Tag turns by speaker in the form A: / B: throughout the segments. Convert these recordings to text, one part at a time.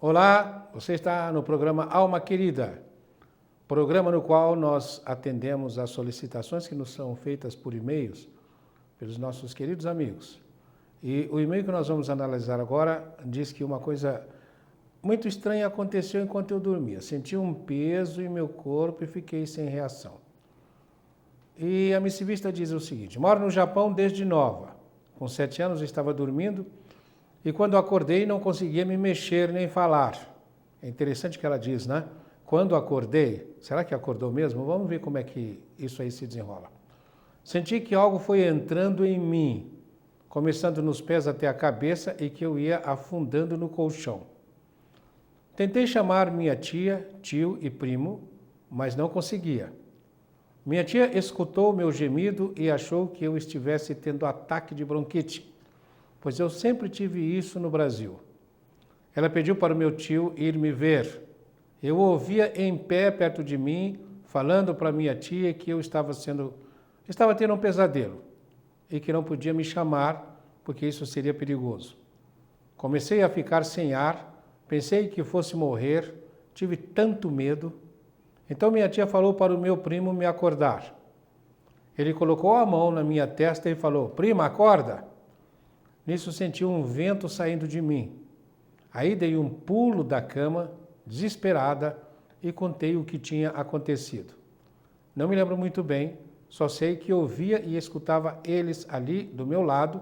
A: Olá, você está no programa Alma Querida, programa no qual nós atendemos às solicitações que nos são feitas por e-mails pelos nossos queridos amigos. E o e-mail que nós vamos analisar agora diz que uma coisa muito estranha aconteceu enquanto eu dormia. Senti um peso em meu corpo e fiquei sem reação. E a missivista diz o seguinte: moro no Japão desde nova. Com 7 anos estava dormindo e quando acordei não conseguia me mexer nem falar. É interessante que ela diz, né? Quando acordei, será que acordou mesmo? Vamos ver como é que isso aí se desenrola. Senti que algo foi entrando em mim, começando nos pés até a cabeça e que eu ia afundando no colchão. Tentei chamar minha tia, tio e primo, mas não conseguia. Minha tia escutou meu gemido e achou que eu estivesse tendo ataque de bronquite, pois eu sempre tive isso no Brasil. Ela pediu para o meu tio ir me ver. Eu ouvia em pé perto de mim, falando para minha tia que eu estava tendo um pesadelo e que não podia me chamar, porque isso seria perigoso. Comecei a ficar sem ar, pensei que fosse morrer, tive tanto medo. Então minha tia falou para o meu primo me acordar. Ele colocou a mão na minha testa e falou: prima, acorda! Nisso senti um vento saindo de mim. Aí dei um pulo da cama, desesperada, e contei o que tinha acontecido. Não me lembro muito bem, só sei que ouvia e escutava eles ali do meu lado,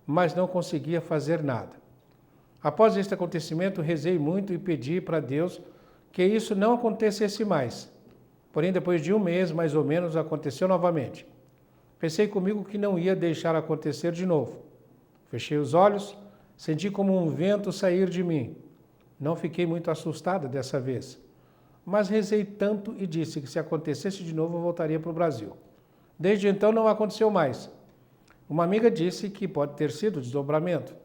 A: mas não conseguia fazer nada. Após este acontecimento, rezei muito e pedi para Deus que isso não acontecesse mais. Porém, depois de um mês, mais ou menos, aconteceu novamente. Pensei comigo que não ia deixar acontecer de novo. Fechei os olhos, senti como um vento sair de mim. Não fiquei muito assustada dessa vez, mas rezei tanto e disse que se acontecesse de novo eu voltaria para o Brasil. Desde então não aconteceu mais. Uma amiga disse que pode ter sido desdobramento.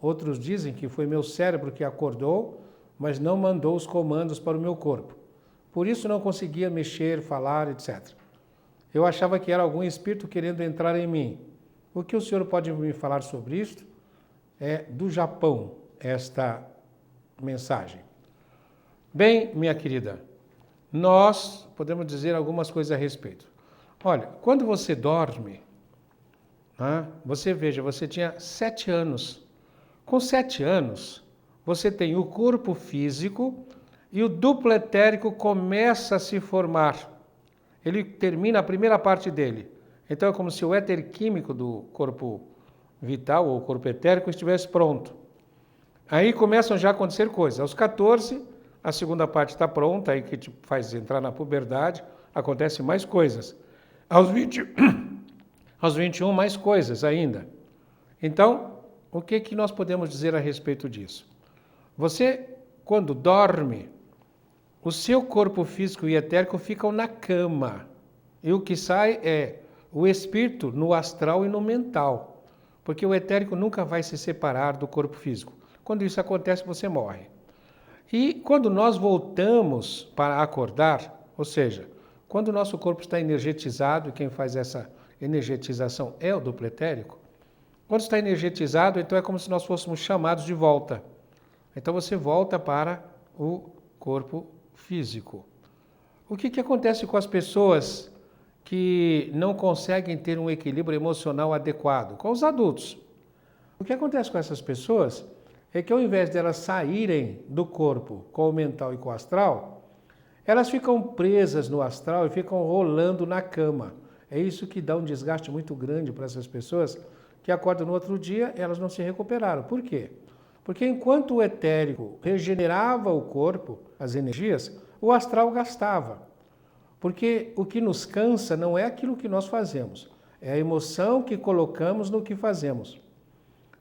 A: Outros dizem que foi meu cérebro que acordou, mas não mandou os comandos para o meu corpo. Por isso não conseguia mexer, falar, etc. Eu achava que era algum espírito querendo entrar em mim. O que o senhor pode me falar sobre isto? É do Japão, esta mensagem. Bem, minha querida, nós podemos dizer algumas coisas a respeito. Olha, quando você dorme, você veja, você tinha 7 anos. Com 7 anos, você tem o corpo físico e o duplo etérico começa a se formar. Ele termina a primeira parte dele. Então é como se o éter químico do corpo vital ou corpo etérico estivesse pronto. Aí começam já a acontecer coisas. Aos 14, a segunda parte está pronta, aí que te faz entrar na puberdade, acontecem mais coisas. Aos 21, mais coisas ainda. Então, o que nós podemos dizer a respeito disso? Você, quando dorme, o seu corpo físico e etérico ficam na cama. E o que sai é o espírito no astral e no mental. Porque o etérico nunca vai se separar do corpo físico. Quando isso acontece, você morre. E quando nós voltamos para acordar, ou seja, quando o nosso corpo está energetizado, e quem faz essa energetização é o duplo etérico, quando está energetizado, então é como se nós fôssemos chamados de volta. Então você volta para o corpo físico. O que acontece com as pessoas que não conseguem ter um equilíbrio emocional adequado? Com os adultos. O que acontece com essas pessoas é que ao invés de elas saírem do corpo com o mental e com o astral, elas ficam presas no astral e ficam rolando na cama. É isso que dá um desgaste muito grande para essas pessoas que acordam no outro dia, elas não se recuperaram. Por quê? Porque enquanto o etérico regenerava o corpo, as energias, o astral gastava. Porque o que nos cansa não é aquilo que nós fazemos, é a emoção que colocamos no que fazemos.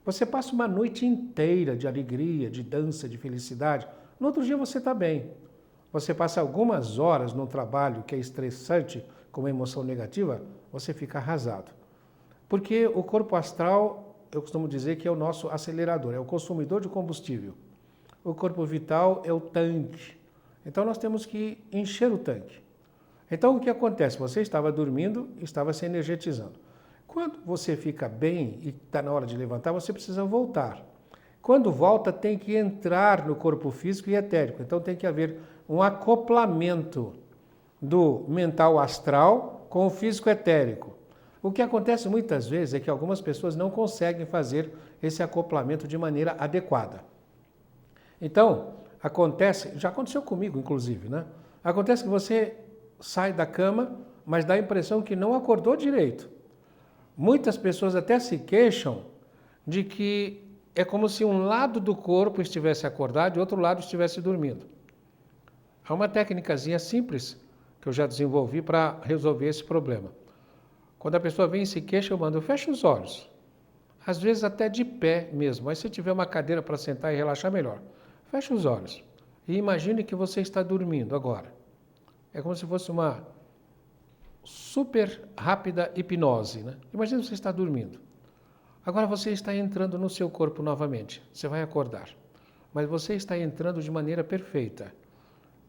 A: Você passa uma noite inteira de alegria, de dança, de felicidade. No outro dia você está bem. Você passa algumas horas num trabalho que é estressante, com uma emoção negativa, você fica arrasado. Porque o corpo astral, eu costumo dizer que é o nosso acelerador, é o consumidor de combustível. O corpo vital é o tanque. Então nós temos que encher o tanque. Então o que acontece? Você estava dormindo, estava se energetizando. Quando você fica bem e está na hora de levantar, você precisa voltar. Quando volta, tem que entrar no corpo físico e etérico. Então tem que haver um acoplamento do mental astral com o físico etérico. O que acontece muitas vezes é que algumas pessoas não conseguem fazer esse acoplamento de maneira adequada. Então, já aconteceu comigo, inclusive, né? Acontece que você sai da cama, mas dá a impressão que não acordou direito. Muitas pessoas até se queixam de que é como se um lado do corpo estivesse acordado e outro lado estivesse dormindo. Há uma técnicazinha simples que eu já desenvolvi para resolver esse problema. Quando a pessoa vem e se queixa, eu mando, fecha os olhos. Às vezes até de pé mesmo, mas se tiver uma cadeira para sentar e relaxar, melhor. Fecha os olhos e imagine que você está dormindo agora. É como se fosse uma super rápida hipnose, né? Imagina que você está dormindo. Agora você está entrando no seu corpo novamente. Você vai acordar. Mas você está entrando de maneira perfeita.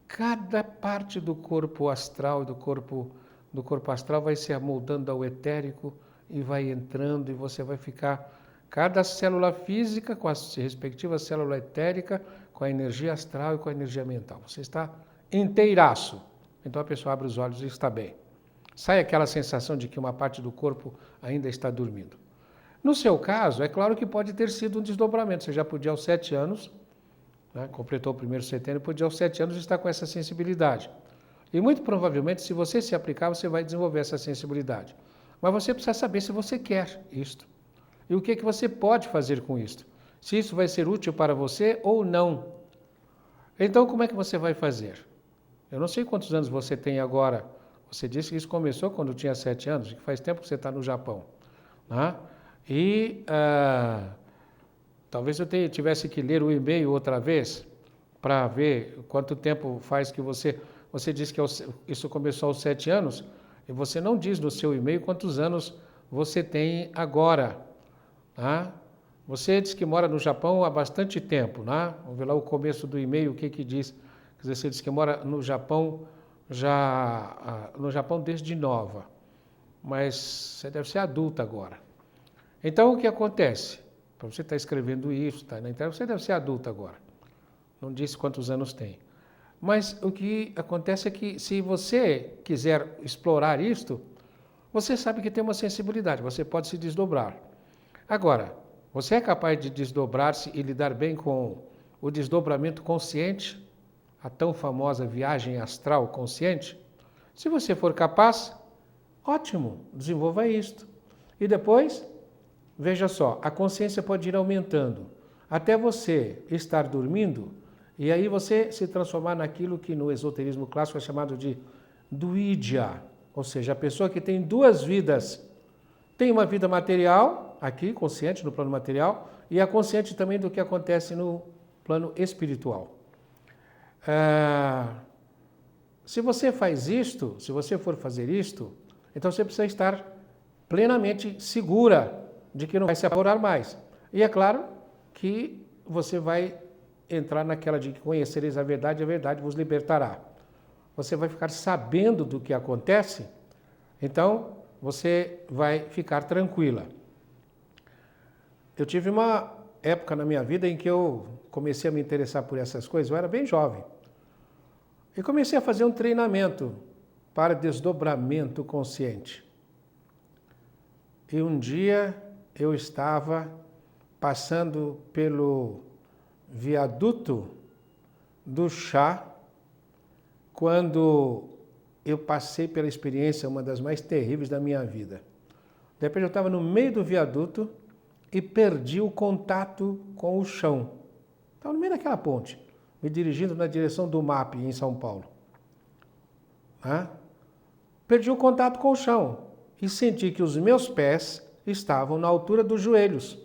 A: Cada parte do corpo astral e do corpo astral vai se amoldando ao etérico e vai entrando e você vai ficar cada célula física com a respectiva célula etérica, com a energia astral e com a energia mental. Você está inteiraço. Então a pessoa abre os olhos e está bem. Sai aquela sensação de que uma parte do corpo ainda está dormindo. No seu caso, é claro que pode ter sido um desdobramento. Você já podia aos 7 anos, né, completou o primeiro setembro, podia aos 7 anos estar com essa sensibilidade. E muito provavelmente, se você se aplicar, você vai desenvolver essa sensibilidade. Mas você precisa saber se você quer isto. E o que você pode fazer com isto. Se isso vai ser útil para você ou não. Então, como é que você vai fazer? Eu não sei quantos anos você tem agora. Você disse que isso começou quando tinha 7 anos, que faz tempo que você está no Japão. Né? E talvez eu tivesse que ler o e-mail outra vez para ver quanto tempo faz que você disse que isso começou aos 7 anos e você não diz no seu e-mail quantos anos você tem agora. Tá? Você diz que mora no Japão há bastante tempo. Né? Vamos ver lá o começo do e-mail, o que diz. Quer dizer, você diz que mora no Japão desde nova, mas você deve ser adulta agora. Então, o que acontece? Para você estar escrevendo isso, está na internet, você deve ser adulta agora. Não disse quantos anos tem. Mas o que acontece é que, se você quiser explorar isto, você sabe que tem uma sensibilidade, você pode se desdobrar. Agora, você é capaz de desdobrar-se e lidar bem com o desdobramento consciente, a tão famosa viagem astral consciente? Se você for capaz, ótimo, desenvolva isto. E depois, veja só, a consciência pode ir aumentando, até você estar dormindo, e aí você se transformar naquilo que no esoterismo clássico é chamado de duídia, ou seja, a pessoa que tem duas vidas. Tem uma vida material, aqui, consciente, no plano material, e a consciente também do que acontece no plano espiritual. Se você faz isto, se você for fazer isto, então você precisa estar plenamente segura de que não vai se apavorar mais. E é claro que você vai entrar naquela de que conhecereis a verdade vos libertará. Você vai ficar sabendo do que acontece, então você vai ficar tranquila. Eu tive uma época na minha vida em que eu comecei a me interessar por essas coisas, eu era bem jovem. E comecei a fazer um treinamento para desdobramento consciente. E um dia eu estava passando pelo viaduto do chá, quando eu passei pela experiência, uma das mais terríveis da minha vida. De repente eu estava no meio do viaduto e perdi o contato com o chão. Estava no meio daquela ponte, me dirigindo na direção do MAP, em São Paulo. Perdi o contato com o chão e senti que os meus pés estavam na altura dos joelhos.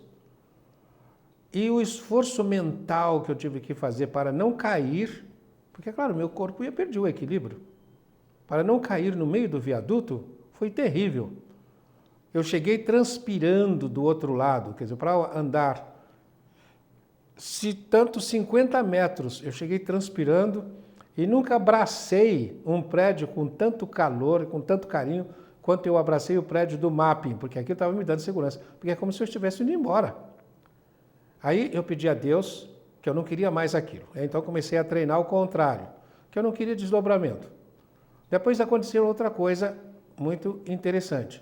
A: E o esforço mental que eu tive que fazer para não cair, porque, claro, meu corpo ia perder o equilíbrio, para não cair no meio do viaduto, foi terrível. Eu cheguei transpirando do outro lado, quer dizer, para andar, se tanto 50 metros, eu cheguei transpirando e nunca abracei um prédio com tanto calor e com tanto carinho quanto eu abracei o prédio do MAP, porque aquilo estava me dando segurança, porque é como se eu estivesse indo embora. Aí eu pedi a Deus que eu não queria mais aquilo. Então comecei a treinar o contrário, que eu não queria desdobramento. Depois aconteceu outra coisa muito interessante.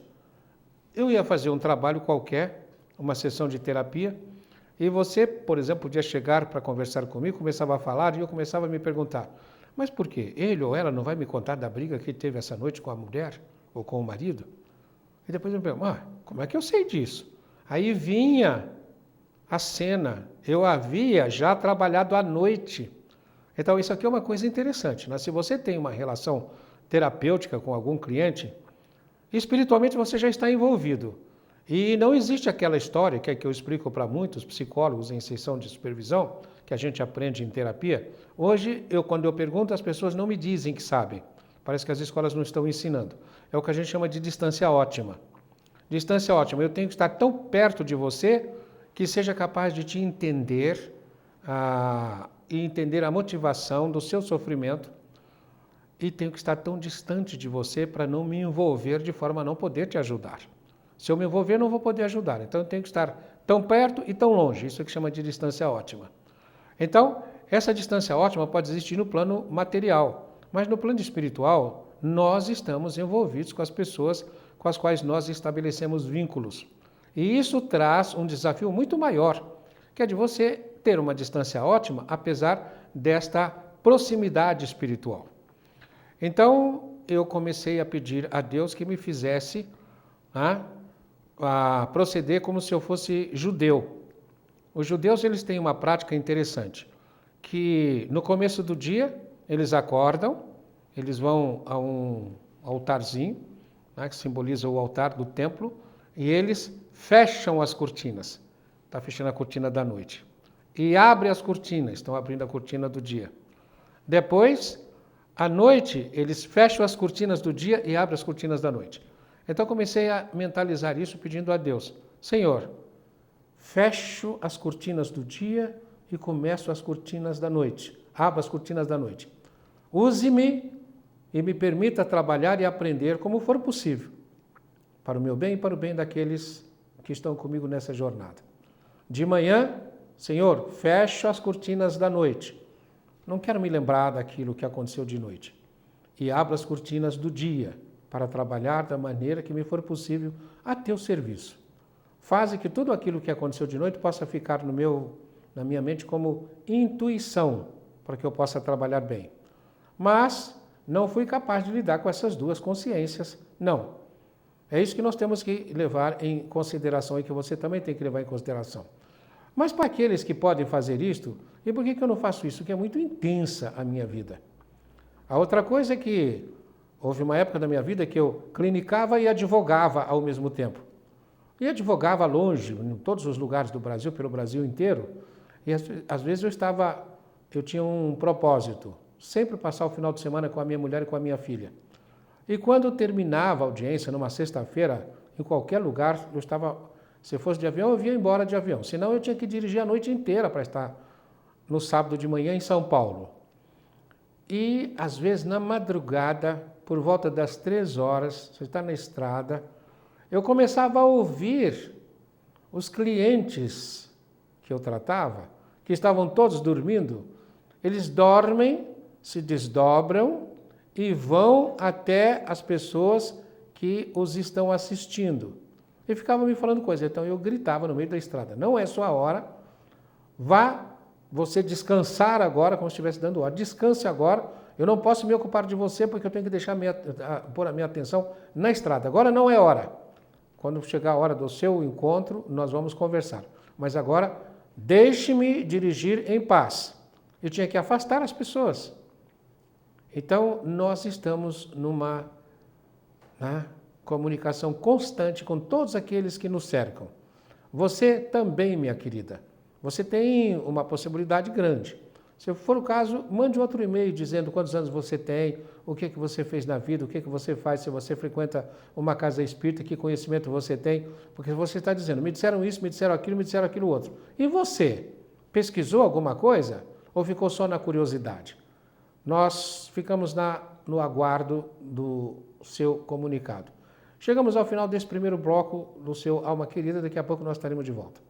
A: Eu ia fazer um trabalho qualquer, uma sessão de terapia, e você, por exemplo, podia chegar para conversar comigo, começava a falar e eu começava a me perguntar, mas por quê? Ele ou ela não vai me contar da briga que teve essa noite com a mulher ou com o marido? E depois eu me pergunto, como é que eu sei disso? Aí vinha a cena, eu havia já trabalhado à noite. Então isso aqui é uma coisa interessante, né? Se você tem uma relação terapêutica com algum cliente, espiritualmente você já está envolvido. E não existe aquela história que é que eu explico para muitos psicólogos em sessão de supervisão, que a gente aprende em terapia. Hoje, quando eu pergunto, as pessoas não me dizem que sabem. Parece que as escolas não estão ensinando. É o que a gente chama de distância ótima. Distância ótima, eu tenho que estar tão perto de você que seja capaz de te entender e entender a motivação do seu sofrimento, e tenho que estar tão distante de você para não me envolver de forma a não poder te ajudar. Se eu me envolver, não vou poder ajudar. Então, eu tenho que estar tão perto e tão longe. Isso é que chama de distância ótima. Então, essa distância ótima pode existir no plano material, mas no plano espiritual, nós estamos envolvidos com as pessoas com as quais nós estabelecemos vínculos. E isso traz um desafio muito maior, que é de você ter uma distância ótima, apesar desta proximidade espiritual. Então, eu comecei a pedir a Deus que me fizesse a proceder como se eu fosse judeu. Os judeus, eles têm uma prática interessante, que no começo do dia, eles acordam, eles vão a um altarzinho, que simboliza o altar do templo, e eles fecham as cortinas. Está fechando a cortina da noite. E abrem as cortinas, estão abrindo a cortina do dia. Depois, à noite, eles fecham as cortinas do dia e abrem as cortinas da noite. Então comecei a mentalizar isso pedindo a Deus, Senhor, fecho as cortinas do dia e começo as cortinas da noite. Abro as cortinas da noite. Use-me e me permita trabalhar e aprender como for possível, para o meu bem e para o bem daqueles que estão comigo nessa jornada. De manhã, Senhor, fecho as cortinas da noite. Não quero me lembrar daquilo que aconteceu de noite. E abro as cortinas do dia, para trabalhar da maneira que me for possível a teu serviço. Faze que tudo aquilo que aconteceu de noite possa ficar na minha mente como intuição, para que eu possa trabalhar bem. Mas não fui capaz de lidar com essas duas consciências, não. É isso que nós temos que levar em consideração e que você também tem que levar em consideração. Mas para aqueles que podem fazer isto, e por que eu não faço isso? Porque é muito intensa a minha vida. A outra coisa é que houve uma época da minha vida que eu clinicava e advogava ao mesmo tempo. E advogava longe, em todos os lugares do Brasil, pelo Brasil inteiro. E às vezes eu tinha um propósito, sempre passar o final de semana com a minha mulher e com a minha filha. E quando terminava a audiência, numa sexta-feira, em qualquer lugar, se fosse de avião, eu vinha embora de avião. Senão eu tinha que dirigir a noite inteira para estar no sábado de manhã em São Paulo. E, às vezes, na madrugada, por volta das 3 horas, você está na estrada, eu começava a ouvir os clientes que eu tratava, que estavam todos dormindo, eles dormem, se desdobram e vão até as pessoas que os estão assistindo. E ficavam me falando coisas. Então eu gritava no meio da estrada, não é sua hora, vá você descansar agora, como se estivesse dando hora. Descanse agora, eu não posso me ocupar de você porque eu tenho que deixar pôr a minha atenção na estrada. Agora não é hora. Quando chegar a hora do seu encontro, nós vamos conversar. Mas agora, deixe-me dirigir em paz. Eu tinha que afastar as pessoas. Então, nós estamos numa comunicação constante com todos aqueles que nos cercam. Você também, minha querida, você tem uma possibilidade grande. Se for o caso, mande outro e-mail dizendo quantos anos você tem, o que você fez na vida, o que você faz, se você frequenta uma casa espírita, que conhecimento você tem, porque você está dizendo, me disseram isso, me disseram aquilo outro. E você? Pesquisou alguma coisa ou ficou só na curiosidade? Nós ficamos no aguardo do seu comunicado. Chegamos ao final desse primeiro bloco do seu Alma Querida, daqui a pouco nós estaremos de volta.